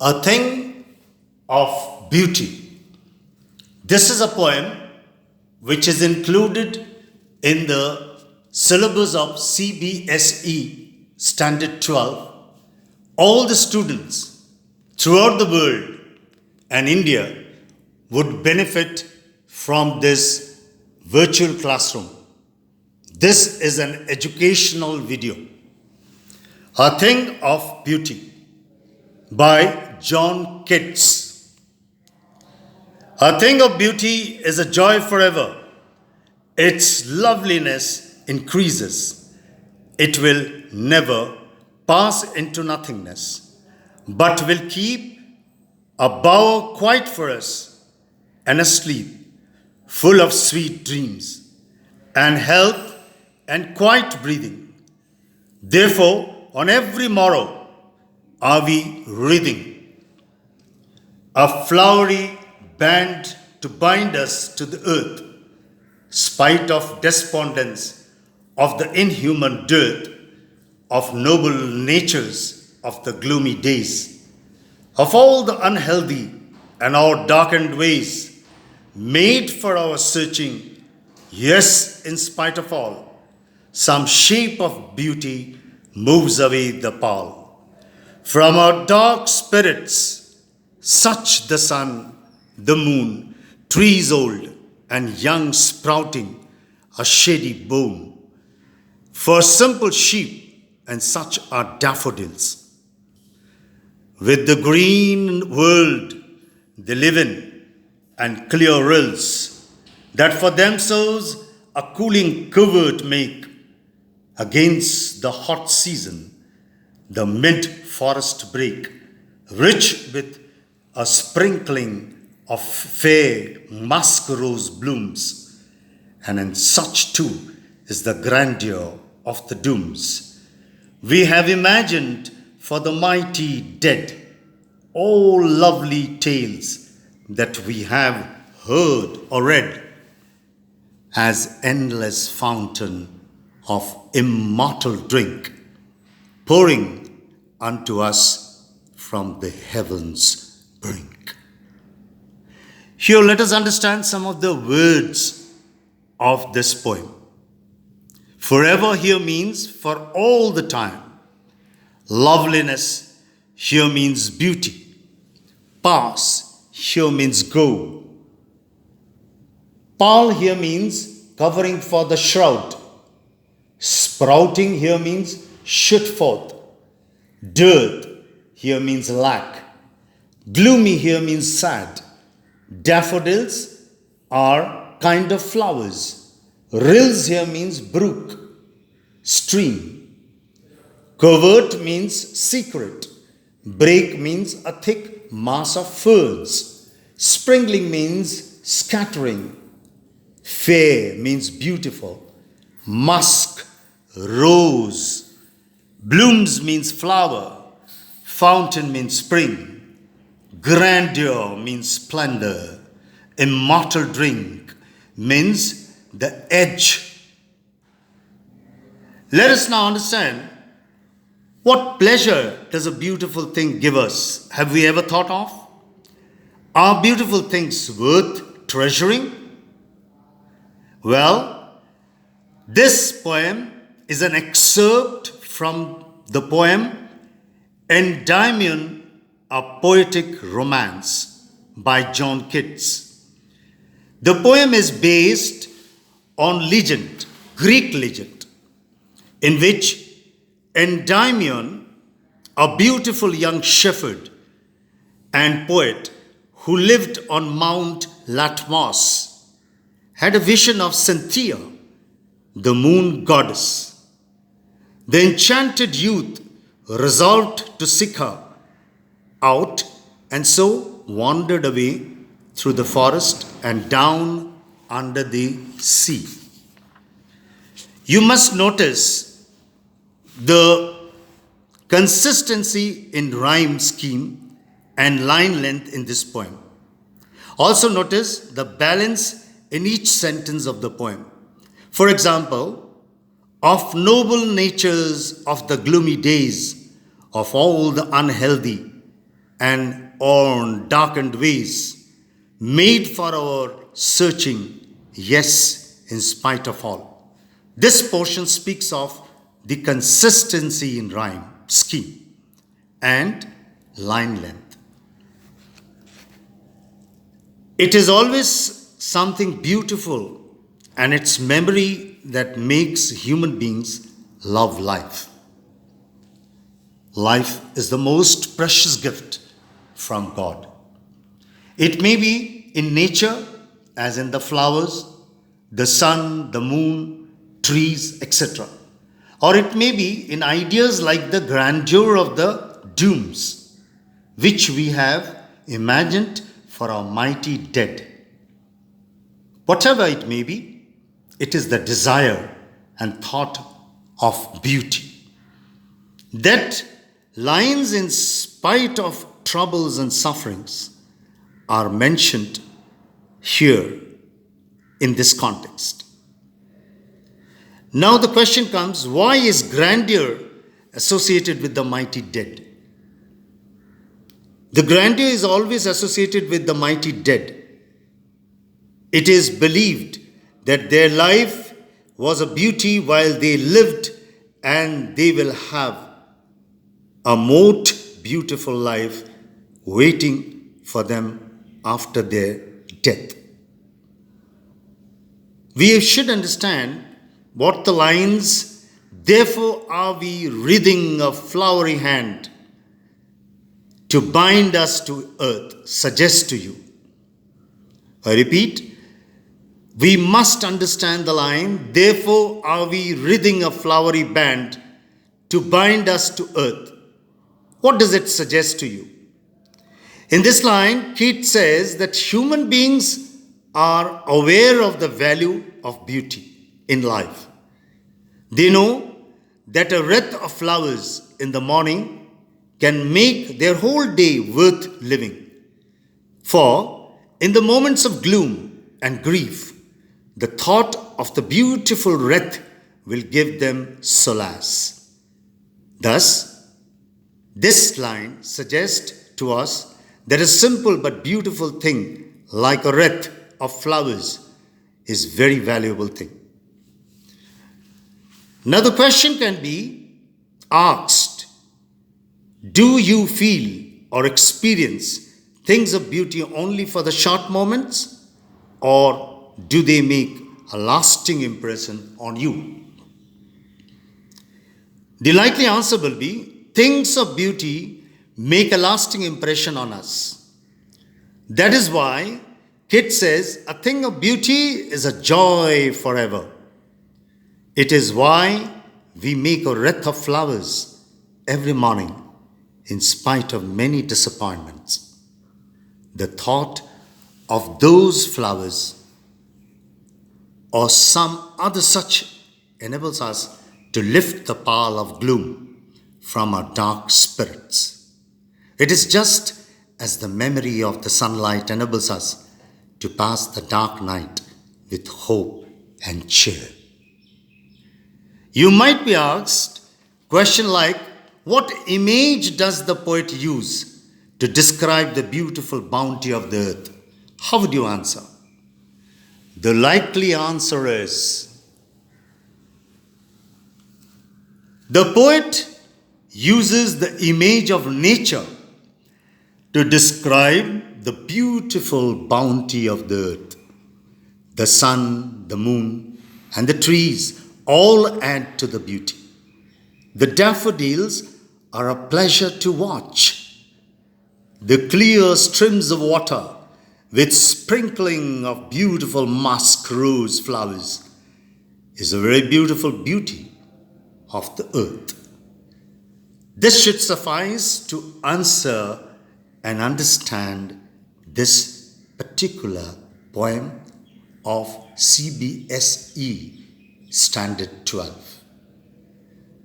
A thing of beauty. This is a poem which is included in the syllabus of CBSE Standard 12. All the students throughout the world and India would benefit from this virtual classroom. This is an educational video. A Thing of Beauty by John Keats. A thing of beauty is a joy forever. Its loveliness increases. It will never pass into nothingness, but will keep a bower quiet for us and a sleep full of sweet dreams and health and quiet breathing. Therefore, on every morrow are we wreathing a flowery band to bind us to the earth, spite of despondence, of the inhuman dearth, of noble natures of the gloomy days, of all the unhealthy and our darkened ways, made for our searching, yes, in spite of all, some shape of beauty moves away the pall. From our dark spirits, such the sun, the moon, trees old and young sprouting, a shady bone. For simple sheep, and such are daffodils. With the green world they live in, and clear rills, that for themselves a cooling covert make against the hot season, the mid-forest brake, rich with a sprinkling of fair musk rose blooms, and in such too is the grandeur of the dooms we have imagined for the mighty dead, all lovely tales that we have heard or read, as endless fountain of immortal drink, pouring unto us from the heavens brink. Here let us understand some of the words of this poem. Forever here means for all the time. Loveliness here means beauty. Pass here means go. Pall here means covering for the shroud. Sprouting here means shoot forth. Dearth here means lack. Gloomy here means sad. Daffodils are kind of flowers. Rills here means brook, stream. Covert means secret. Brake means a thick mass of ferns. Sprinkling means scattering. Fair means beautiful. Musk, rose. Blooms means flower. Fountain means spring. Grandeur means splendor. Immortal drink means the edge. Let us now understand, what pleasure does a beautiful thing give us? Have we ever thought of? Are beautiful things worth treasuring? Well, this poem is an excerpt from the poem Endymion, a Poetic Romance by John Keats. The poem is based on legend, Greek legend, in which Endymion, a beautiful young shepherd and poet who lived on Mount Latmos, had a vision of Cynthia, the moon goddess. The enchanted youth resolved to seek her out, and so wandered away through the forest and down under the sea. You must notice the consistency in rhyme scheme and line length in this poem. Also notice the balance in each sentence of the poem. For example, of noble natures of the gloomy days, of all the unhealthy and on darkened ways, made for our searching, yes, in spite of all. This portion speaks of the consistency in rhyme, scheme, and line length. It is always something beautiful, and it's memory that makes human beings love life. Life is the most precious gift from God. It may be in nature, as in the flowers, the sun, the moon, trees, etc. Or it may be in ideas like the grandeur of the domes, which we have imagined for our mighty dead. Whatever it may be, it is the desire and thought of beauty that lines in spite of troubles and sufferings are mentioned here in this context. Now the question comes, why is grandeur associated with the mighty dead? The grandeur is always associated with the mighty dead. It is believed that their life was a beauty while they lived, and they will have a most beautiful life waiting for them after their death. We should understand what the lines, therefore are we wreathing a flowery hand to bind us to earth, suggest to you. I repeat, we must understand the line, therefore are we wreathing a flowery band to bind us to earth. What does it suggest to you? In this line, Keats says that human beings are aware of the value of beauty in life. They know that a wreath of flowers in the morning can make their whole day worth living. For in the moments of gloom and grief, the thought of the beautiful wreath will give them solace. Thus, this line suggests to us that a simple but beautiful thing like a wreath of flowers is a very valuable thing. Now the question can be asked, do you feel or experience things of beauty only for the short moments, or do they make a lasting impression on you? The likely answer will be, things of beauty make a lasting impression on us. That is why Keats says, a thing of beauty is a joy forever. It is why we make a wreath of flowers every morning in spite of many disappointments. The thought of those flowers or some other such enables us to lift the pall of gloom from our dark spirits. It is just as the memory of the sunlight enables us to pass the dark night with hope and cheer. You might be asked a question like, what image does the poet use to describe the beautiful bounty of the earth? How would you answer? The likely answer is, the poet uses the image of nature to describe the beautiful bounty of the earth. The sun, the moon, and the trees all add to the beauty. The daffodils are a pleasure to watch. The clear streams of water with sprinkling of beautiful musk rose flowers is a very beautiful beauty of the earth. This should suffice to answer and understand this particular poem of CBSE Standard 12.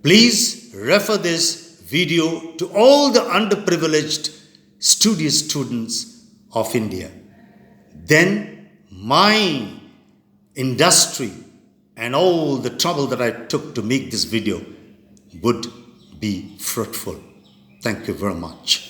Please refer this video to all the underprivileged studious students of India. Then my industry and all the trouble that I took to make this video would be fruitful. Thank you very much.